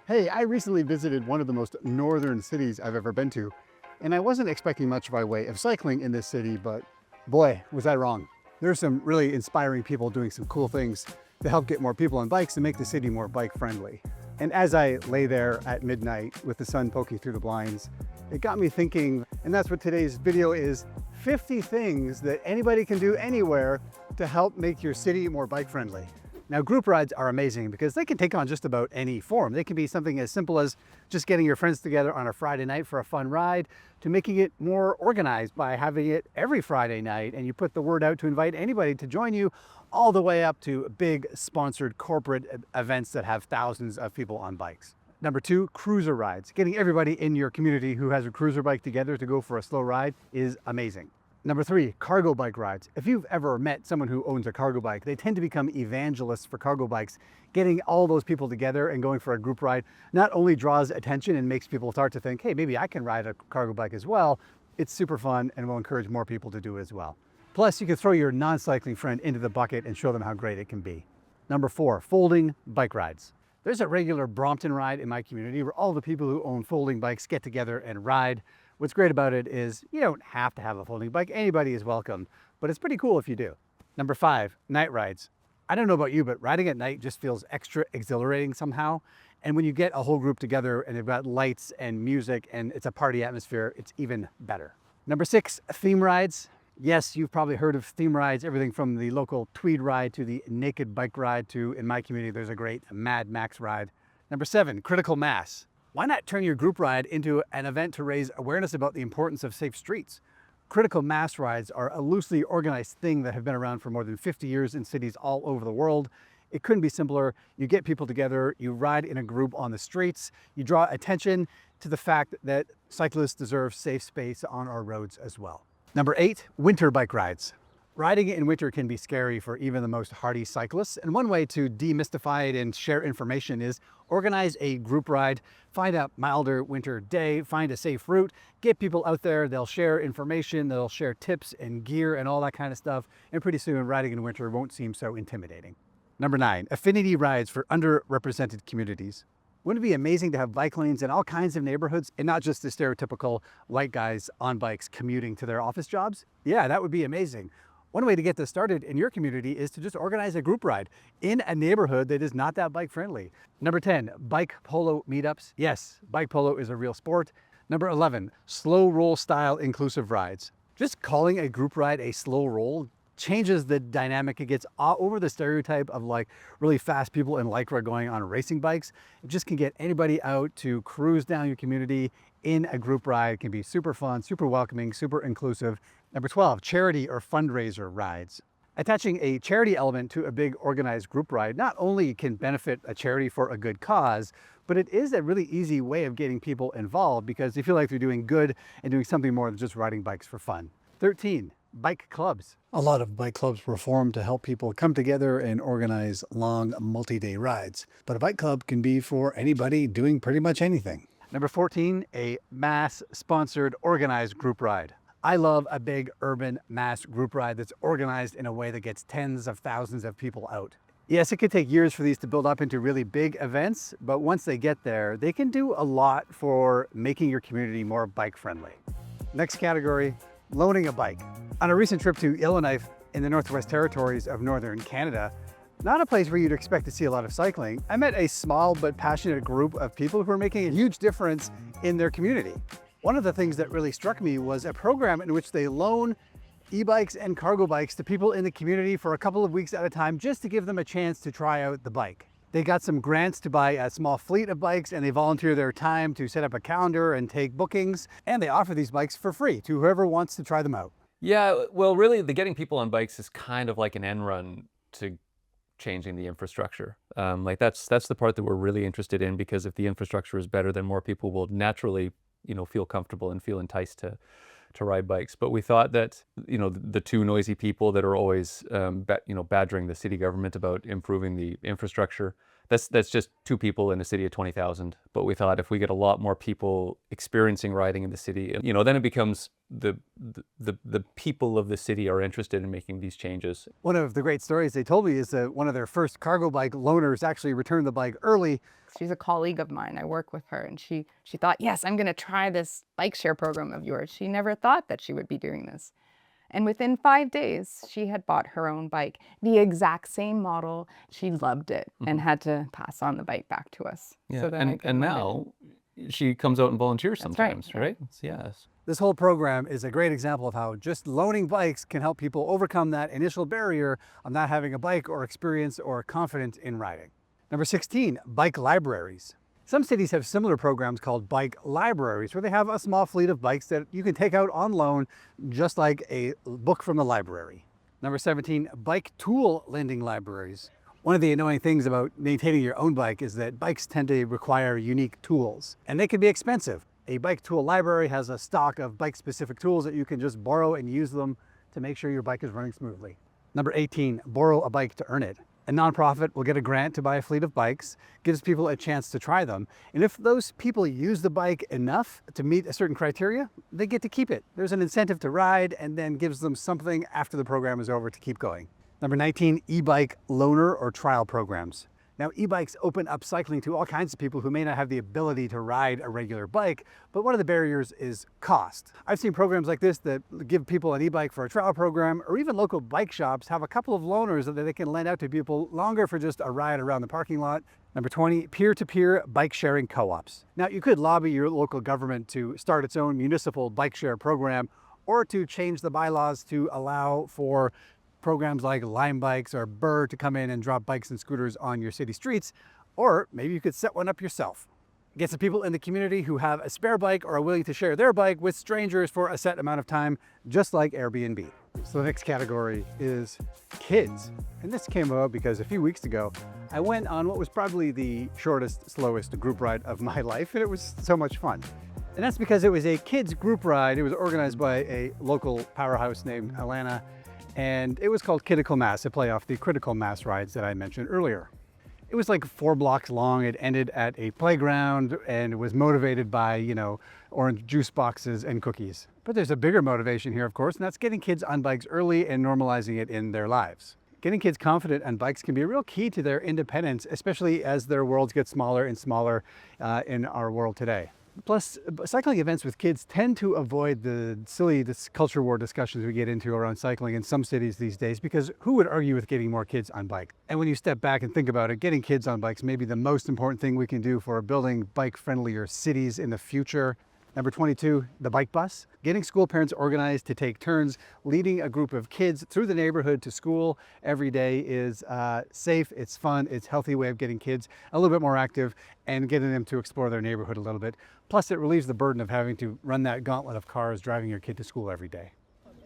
Hey, I recently visited one of the most northern cities I've ever been to, and I wasn't expecting much by way of cycling in this city, but boy, was I wrong. There's some really inspiring people doing some cool things to help get more people on bikes and make the city more bike friendly. And as I lay there at midnight with the sun poking through the blinds, it got me thinking, and that's what today's video is, 50 things that anybody can do anywhere to help make your city more bike friendly. Now, group rides are amazing because they can take on just about any form. They can be something as simple as just getting your friends together on a Friday night for a fun ride, to making it more organized by having it every Friday night, and you put the word out to invite anybody to join you, all the way up to big sponsored corporate events that have thousands of people on bikes. Number two, cruiser rides. Getting everybody in your community who has a cruiser bike together to go for a slow ride is amazing. Number three, cargo bike rides. If you've ever met someone who owns a cargo bike, they tend to become evangelists for cargo bikes. Getting all those people together and going for a group ride not only draws attention and makes people start to think, hey, maybe I can ride a cargo bike as well. It's super fun and will encourage more people to do it as well. Plus, you can throw your non-cycling friend into the bucket and show them how great it can be. Number four, folding bike rides. There's a regular Brompton ride in my community where all the people who own folding bikes get together and ride. What's great about it is you don't have to have a folding bike. Anybody is welcome, but it's pretty cool if you do. Number five, night rides. I don't know about you, but riding at night just feels extra exhilarating somehow. And when you get a whole group together and they've got lights and music and it's a party atmosphere, it's even better. Number six, theme rides. Yes, you've probably heard of theme rides, everything from the local Tweed ride to the naked bike ride to, in my community, there's a great Mad Max ride. Number seven, critical mass. Why not turn your group ride into an event to raise awareness about the importance of safe streets? Critical mass rides are a loosely organized thing that have been around for more than 50 years in cities all over the world. It couldn't be simpler. You get people together, you ride in a group on the streets, you draw attention to the fact that cyclists deserve safe space on our roads as well. Number eight, winter bike rides. Riding in winter can be scary for even the most hardy cyclists, and one way to demystify it and share information is organize a group ride, find a milder winter day, find a safe route, get people out there, they'll share information, they'll share tips and gear and all that kind of stuff, and pretty soon riding in winter won't seem so intimidating. Number nine, affinity rides for underrepresented communities. Wouldn't it be amazing to have bike lanes in all kinds of neighborhoods and not just the stereotypical white guys on bikes commuting to their office jobs? Yeah, that would be amazing. One way to get this started in your community is to just organize a group ride in a neighborhood that is not that bike friendly. Number 10, bike polo meetups. Yes, bike polo is a real sport. Number 11, slow roll style inclusive rides. Just calling a group ride a slow roll changes the dynamic. It gets over the stereotype of like really fast people in Lycra going on racing bikes. It just can get anybody out to cruise down your community in a group ride. It can be super fun, super welcoming, super inclusive. Number 12, charity or fundraiser rides. Attaching a charity element to a big organized group ride not only can benefit a charity for a good cause, but it is a really easy way of getting people involved because they feel like they're doing good and doing something more than just riding bikes for fun. 13, bike clubs. A lot of bike clubs were formed to help people come together and organize long multi-day rides, but a bike club can be for anybody doing pretty much anything. Number 14, a mass sponsored organized group ride. I love a big urban mass group ride that's organized in a way that gets tens of thousands of people out. Yes, it could take years for these to build up into really big events, but once they get there, they can do a lot for making your community more bike friendly. Next category, loaning a bike. On a recent trip to Yellowknife in the Northwest Territories of Northern Canada, not a place where you'd expect to see a lot of cycling, I met a small but passionate group of people who are making a huge difference in their community. One of the things that really struck me was a program in which they loan e-bikes and cargo bikes to people in the community for a couple of weeks at a time just to give them a chance to try out the bike. They got some grants to buy a small fleet of bikes and they volunteer their time to set up a calendar and take bookings, and they offer these bikes for free to whoever wants to try them out. Yeah, well, really, the getting people on bikes is kind of like an end run to changing the infrastructure. That's the part that we're really interested in, because if the infrastructure is better, then more people will naturally, feel comfortable and feel enticed to ride bikes. But we thought that, the two noisy people that are always, badgering the city government about improving the infrastructure, That's just 2 people in a city of 20,000. But we thought if we get a lot more people experiencing riding in the city, then it becomes the people of the city are interested in making these changes. One of the great stories they told me is that one of their first cargo bike loaners actually returned the bike early. She's a colleague of mine. I work with her, and she thought, yes, I'm going to try this bike share program of yours. She never thought that she would be doing this. And within 5 days, she had bought her own bike, the exact same model. She loved it and had to pass on the bike back to us. Yeah, So then and now she comes out and volunteers sometimes, right? Yes. This whole program is a great example of how just loaning bikes can help people overcome that initial barrier of not having a bike or experience or confidence in riding. Number 16, bike libraries. Some cities have similar programs called bike libraries, where they have a small fleet of bikes that you can take out on loan, just like a book from the library. Number 17, bike tool lending libraries. One of the annoying things about maintaining your own bike is that bikes tend to require unique tools, and they can be expensive. A bike tool library has a stock of bike-specific tools that you can just borrow and use them to make sure your bike is running smoothly. Number 18, borrow a bike to earn it. A nonprofit will get a grant to buy a fleet of bikes, gives people a chance to try them. And if those people use the bike enough to meet a certain criteria, they get to keep it. There's an incentive to ride and then gives them something after the program is over to keep going. Number 19, e-bike loaner or trial programs. Now, e-bikes open up cycling to all kinds of people who may not have the ability to ride a regular bike, but one of the barriers is cost. I've seen programs like this that give people an e-bike for a trial program, or even local bike shops have a couple of loaners that they can lend out to people longer for just a ride around the parking lot. Number 20, peer-to-peer bike sharing co-ops. Now, you could lobby your local government to start its own municipal bike share program, or to change the bylaws to allow for programs like Lime Bikes or Burr to come in and drop bikes and scooters on your city streets, or maybe you could set one up yourself. Get some people in the community who have a spare bike or are willing to share their bike with strangers for a set amount of time, just like Airbnb. So the next category is kids. And this came about because a few weeks ago, I went on what was probably the shortest, slowest group ride of my life, and it was so much fun. And that's because it was a kids group ride. It was organized by a local powerhouse named Alana, and it was called Critical Mass, a play off the Critical Mass rides that I mentioned earlier. It was like 4 blocks long. It ended at a playground and it was motivated by, orange juice boxes and cookies. But there's a bigger motivation here, of course, and that's getting kids on bikes early and normalizing it in their lives. Getting kids confident on bikes can be a real key to their independence, especially as their worlds get smaller and smaller in our world today. Plus, cycling events with kids tend to avoid the silly culture war discussions we get into around cycling in some cities these days, because who would argue with getting more kids on bikes? And when you step back and think about it, getting kids on bikes may be the most important thing we can do for building bike-friendlier cities in the future. Number 22, the bike bus. Getting school parents organized to take turns leading a group of kids through the neighborhood to school every day is safe, it's fun, it's a healthy way of getting kids a little bit more active and getting them to explore their neighborhood a little bit. Plus, it relieves the burden of having to run that gauntlet of cars driving your kid to school every day.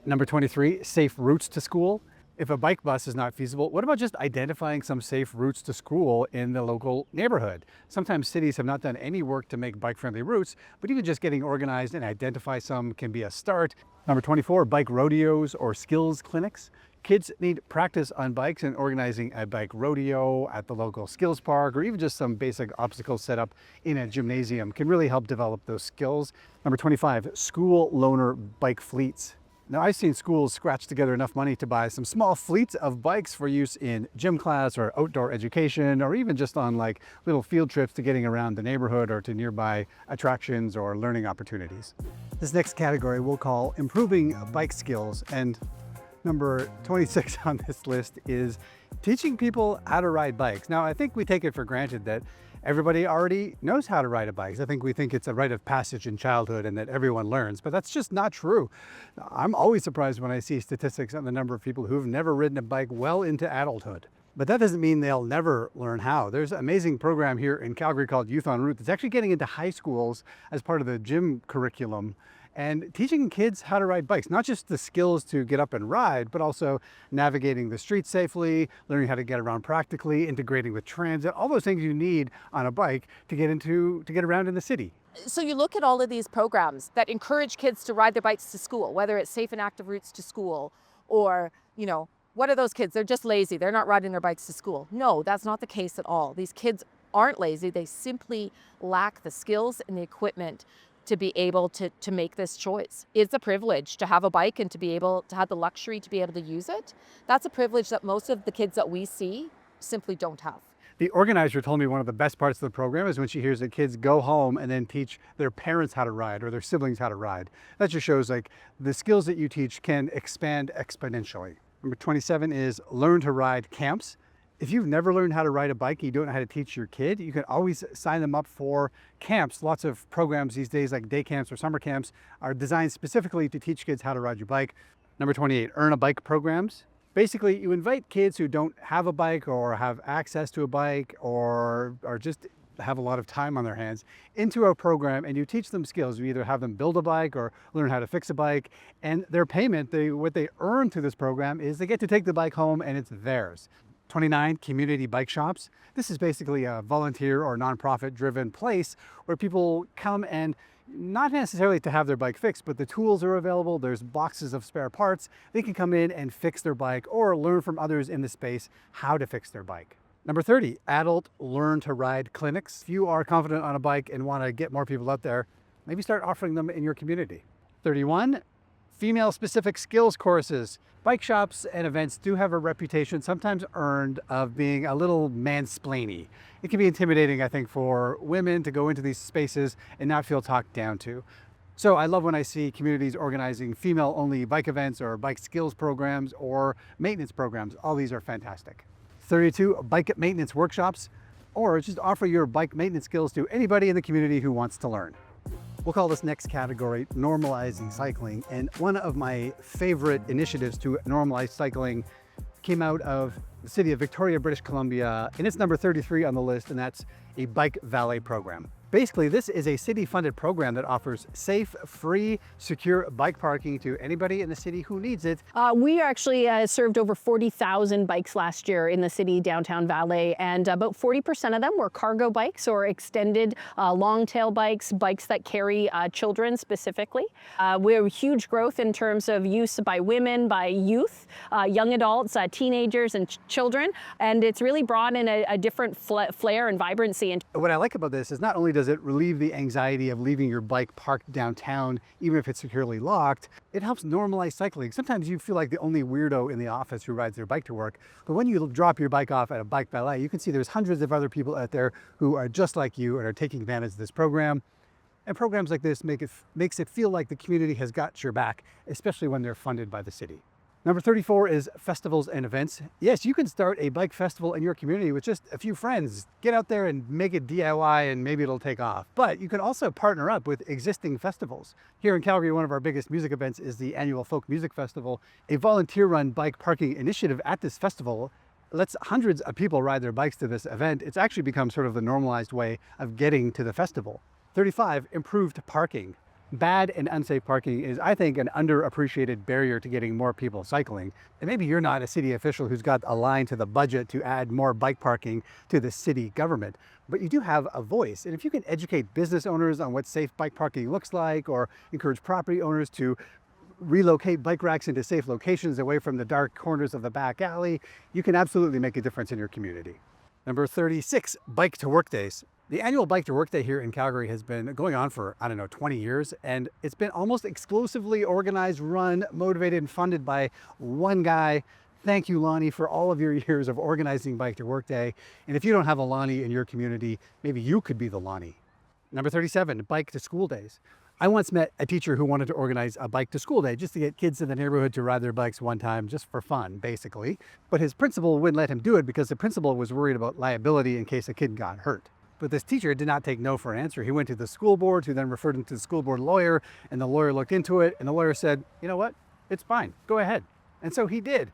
Number 23, safe routes to school. If a bike bus is not feasible, what about just identifying some safe routes to school in the local neighborhood? Sometimes cities have not done any work to make bike-friendly routes, but even just getting organized and identify some can be a start. Number 24, bike rodeos or skills clinics. Kids need practice on bikes, and organizing a bike rodeo at the local skills park or even just some basic obstacles set up in a gymnasium can really help develop those skills. Number 25, school loaner bike fleets. Now, I've seen schools scratch together enough money to buy some small fleets of bikes for use in gym class or outdoor education, or even just on like little field trips to getting around the neighborhood or to nearby attractions or learning opportunities. This next category we'll call improving bike skills. And number 26 on this list is teaching people how to ride bikes. Now, I think we take it for granted that everybody already knows how to ride a bike. I think we think it's a rite of passage in childhood and that everyone learns, but that's just not true. I'm always surprised when I see statistics on the number of people who've never ridden a bike well into adulthood. But that doesn't mean they'll never learn how. There's an amazing program here in Calgary called Youth en Route that's actually getting into high schools as part of the gym curriculum and teaching kids how to ride bikes, not just the skills to get up and ride, but also navigating the streets safely, learning how to get around practically, integrating with transit, all those things you need on a bike to get around in the city. So you look at all of these programs that encourage kids to ride their bikes to school, whether it's safe and active routes to school or, what are those kids? They're just lazy. They're not riding their bikes to school. No, that's not the case at all. These kids aren't lazy. They simply lack the skills and the equipment to be able to make this choice. It's a privilege to have a bike and to be able to have the luxury to be able to use it. That's a privilege that most of the kids that we see simply don't have. The organizer told me one of the best parts of the program is when she hears that kids go home and then teach their parents how to ride or their siblings how to ride. That just shows like the skills that you teach can expand exponentially. Number 27 is learn to ride camps. If you've never learned how to ride a bike and you don't know how to teach your kid, you can always sign them up for camps. Lots of programs these days like day camps or summer camps are designed specifically to teach kids how to ride your bike. Number 28, earn a bike programs. Basically, you invite kids who don't have a bike or have access to a bike or just have a lot of time on their hands into a program, and you teach them skills. You either have them build a bike or learn how to fix a bike, and their payment, what they earn through this program is they get to take the bike home and it's theirs. 29, community bike shops. This is basically a volunteer or nonprofit driven place where people come and not necessarily to have their bike fixed, but the tools are available. There's boxes of spare parts. They can come in and fix their bike or learn from others in the space how to fix their bike. Number 30, adult learn to ride clinics. If you are confident on a bike and want to get more people out there, maybe start offering them in your community. 31, female specific skills courses. Bike shops and events do have a reputation, sometimes earned, of being a little mansplainy. It can be intimidating, I think, for women to go into these spaces and not feel talked down to. So I love when I see communities organizing female-only bike events or bike skills programs or maintenance programs. All these are fantastic. 32, bike maintenance workshops, or just offer your bike maintenance skills to anybody in the community who wants to learn. We'll call this next category normalizing cycling. And one of my favorite initiatives to normalize cycling came out of the city of Victoria, British Columbia, and it's number 33 on the list, and that's a bike valet program. Basically, this is a city-funded program that offers safe, free, secure bike parking to anybody in the city who needs it. We actually served over 40,000 bikes last year in the city downtown Valley, and about 40% of them were cargo bikes or extended long-tail bikes, bikes that carry children specifically. We have huge growth in terms of use by women, by youth, young adults, teenagers, and children, and it's really brought in a different flair and vibrancy. And what I like about this is not only does it relieve the anxiety of leaving your bike parked downtown, even if it's securely locked, it helps normalize cycling. Sometimes you feel like the only weirdo in the office who rides their bike to work, but when you drop your bike off at a bike valet, you can see there's hundreds of other people out there who are just like you and are taking advantage of this program. And programs like this makes it feel like the community has got your back, especially when they're funded by the city. Number 34 is festivals and events. Yes, you can start a bike festival in your community with just a few friends. Get out there and make it DIY and maybe it'll take off. But you can also partner up with existing festivals. Here in Calgary, one of our biggest music events is the annual Folk Music Festival. A volunteer-run bike parking initiative at this festival lets hundreds of people ride their bikes to this event. It's actually become sort of the normalized way of getting to the festival. 35, improved parking. Bad and unsafe parking is, I think, an underappreciated barrier to getting more people cycling. And maybe you're not a city official who's got a line to the budget to add more bike parking to the city government, but you do have a voice. And if you can educate business owners on what safe bike parking looks like, or encourage property owners to relocate bike racks into safe locations away from the dark corners of the back alley, you can absolutely make a difference in your community. Number 36, bike to work days. The annual Bike to Work Day here in Calgary has been going on for, 20 years, and it's been almost exclusively organized, run, motivated, and funded by one guy. Thank you, Lonnie, for all of your years of organizing Bike to Work Day. And if you don't have a Lonnie in your community, maybe you could be the Lonnie. Number 37, Bike to School Days. I once met a teacher who wanted to organize a bike to school day just to get kids in the neighborhood to ride their bikes one time, just for fun, basically. But his principal wouldn't let him do it because the principal was worried about liability in case a kid got hurt. But this teacher did not take no for an answer. He went to the school board, who then referred him to the school board lawyer, and the lawyer looked into it, and the lawyer said, you know what, it's fine, go ahead. And so he did.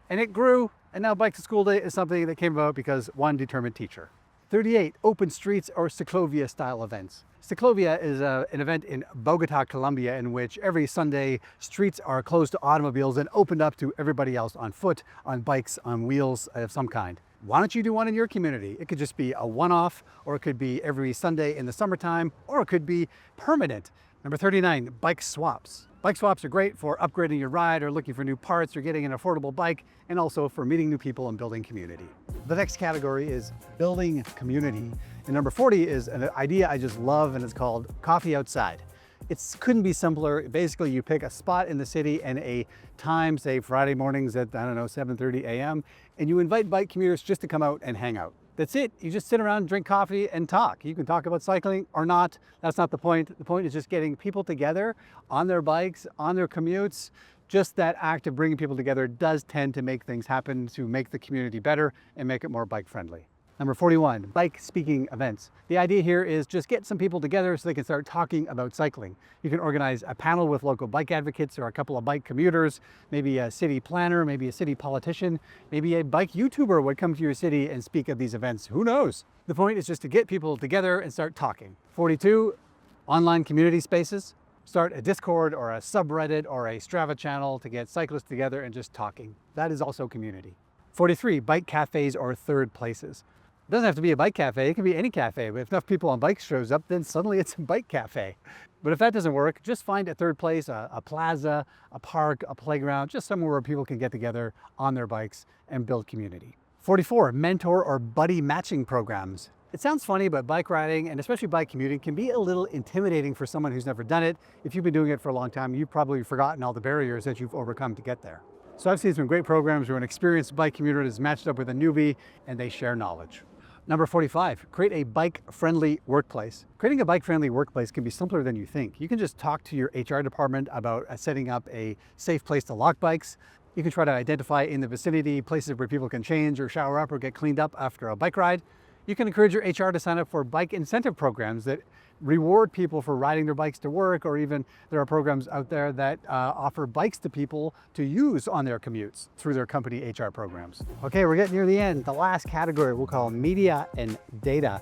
And it grew, and now Bike to School Day is something that came about because one determined teacher. 38, open streets or Ciclovia style events. Ciclovia is an event in Bogota, Colombia, in which every Sunday streets are closed to automobiles and opened up to everybody else on foot, on bikes, on wheels of some kind. Why don't you do one in your community? It could just be a one-off, or it could be every Sunday in the summertime, or it could be permanent. Number 39, bike swaps. Bike swaps are great for upgrading your ride or looking for new parts or getting an affordable bike, and also for meeting new people and building community. The next category is building community. And number 40 is an idea I just love, and it's called coffee outside. It couldn't be simpler. Basically, you pick a spot in the city and a time, say Friday mornings at, 7:30 a.m., and you invite bike commuters just to come out and hang out. That's it. You just sit around, drink coffee, and talk. You can talk about cycling or not. That's not the point. The point is just getting people together on their bikes, on their commutes. Just that act of bringing people together does tend to make things happen, to make the community better and make it more bike friendly. Number 41, bike speaking events. The idea here is just get some people together so they can start talking about cycling. You can organize a panel with local bike advocates or a couple of bike commuters, maybe a city planner, maybe a city politician, maybe a bike YouTuber would come to your city and speak at these events. Who knows? The point is just to get people together and start talking. 42, online community spaces. Start a Discord or a subreddit or a Strava channel to get cyclists together and just talking. That is also community. 43, bike cafes or third places. It doesn't have to be a bike cafe, it can be any cafe, but if enough people on bikes shows up, then suddenly it's a bike cafe. But if that doesn't work, just find a third place, a plaza, a park, a playground, just somewhere where people can get together on their bikes and build community. 44, mentor or buddy matching programs. It sounds funny, but bike riding, and especially bike commuting, can be a little intimidating for someone who's never done it. If you've been doing it for a long time, you've probably forgotten all the barriers that you've overcome to get there. So I've seen some great programs where an experienced bike commuter is matched up with a newbie and they share knowledge. Number 45, create a bike-friendly workplace. Creating a bike-friendly workplace can be simpler than you think. You can just talk to your HR department about setting up a safe place to lock bikes. You can try to identify in the vicinity places where people can change or shower up or get cleaned up after a bike ride. You can encourage your HR to sign up for bike incentive programs that reward people for riding their bikes to work, or even there are programs out there that offer bikes to people to use on their commutes through their company HR programs. Okay, we're getting near the end. The last category we'll call media and data.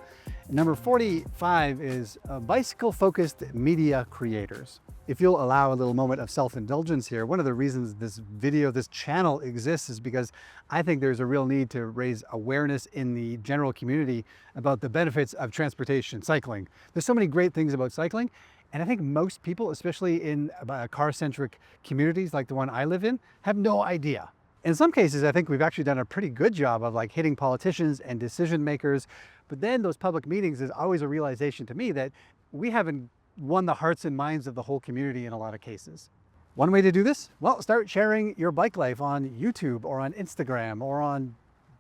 Number 45 is bicycle-focused media creators. If you'll allow a little moment of self-indulgence here, one of the reasons this channel exists is because I think there's a real need to raise awareness in the general community about the benefits of transportation, cycling. There's so many great things about cycling, and I think most people, especially in car-centric communities like the one I live in, have no idea. In some cases, I think we've actually done a pretty good job of hitting politicians and decision makers, but then those public meetings is always a realization to me that we haven't won the hearts and minds of the whole community in a lot of cases. One way to do this? Well, start sharing your bike life on YouTube or on Instagram or on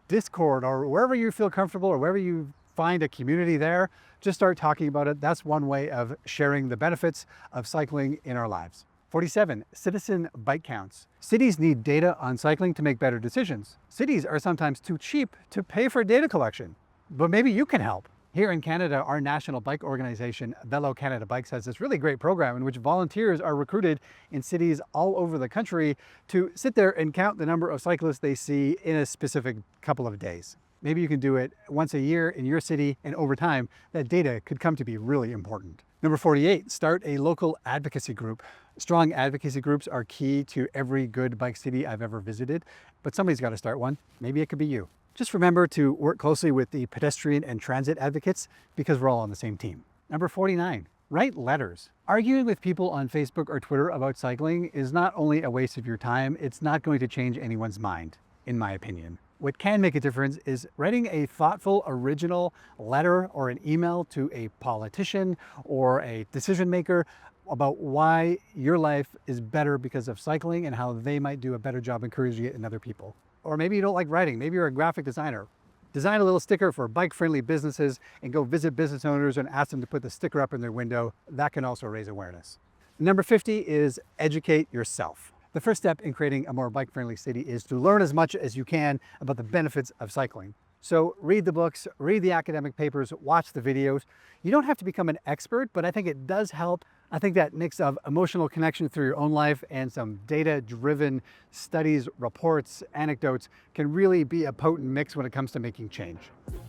Discord or wherever you feel comfortable or wherever you find a community there. Just start talking about it. That's one way of sharing the benefits of cycling in our lives. 47, citizen bike counts. Cities need data on cycling to make better decisions. Cities are sometimes too cheap to pay for data collection, but maybe you can help. Here in Canada, our national bike organization, Velo Canada Bikes, has this really great program in which volunteers are recruited in cities all over the country to sit there and count the number of cyclists they see in a specific couple of days. Maybe you can do it once a year in your city, and over time, that data could come to be really important. Number 48, start a local advocacy group. Strong advocacy groups are key to every good bike city I've ever visited, but somebody's got to start one. Maybe it could be you. Just remember to work closely with the pedestrian and transit advocates because we're all on the same team. Number 49, write letters. Arguing with people on Facebook or Twitter about cycling is not only a waste of your time, it's not going to change anyone's mind, in my opinion. What can make a difference is writing a thoughtful, original letter or an email to a politician or a decision maker about why your life is better because of cycling and how they might do a better job encouraging it in other people. Or maybe you don't like writing, maybe you're a graphic designer. Design a little sticker for bike-friendly businesses and go visit business owners and ask them to put the sticker up in their window. That can also raise awareness. Number 50 is educate yourself. The first step in creating a more bike-friendly city is to learn as much as you can about the benefits of cycling. So read the books, read the academic papers, watch the videos. You don't have to become an expert, but I think it does help. I think that mix of emotional connection through your own life and some data-driven studies, reports, anecdotes can really be a potent mix when it comes to making change.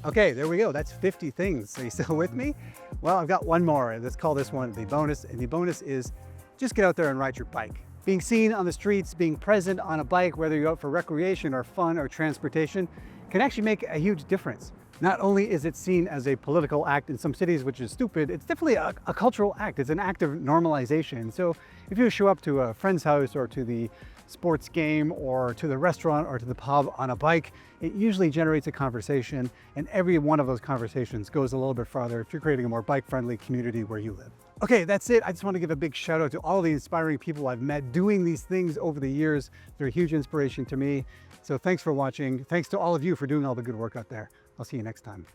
Okay, there we go. That's 50 things. Are you still with me? Well, I've got one more. Let's call this one the bonus. And the bonus is just get out there and ride your bike. Being seen on the streets, being present on a bike, whether you're out for recreation or fun or transportation, can actually make a huge difference. Not only is it seen as a political act in some cities, which is stupid, it's definitely a cultural act. It's an act of normalization. So if you show up to a friend's house or to the sports game or to the restaurant or to the pub on a bike, it usually generates a conversation, and every one of those conversations goes a little bit farther if you're creating a more bike-friendly community where you live. Okay, that's it. I just want to give a big shout out to all the inspiring people I've met doing these things over the years. They're a huge inspiration to me. So thanks for watching. Thanks to all of you for doing all the good work out there. I'll see you next time.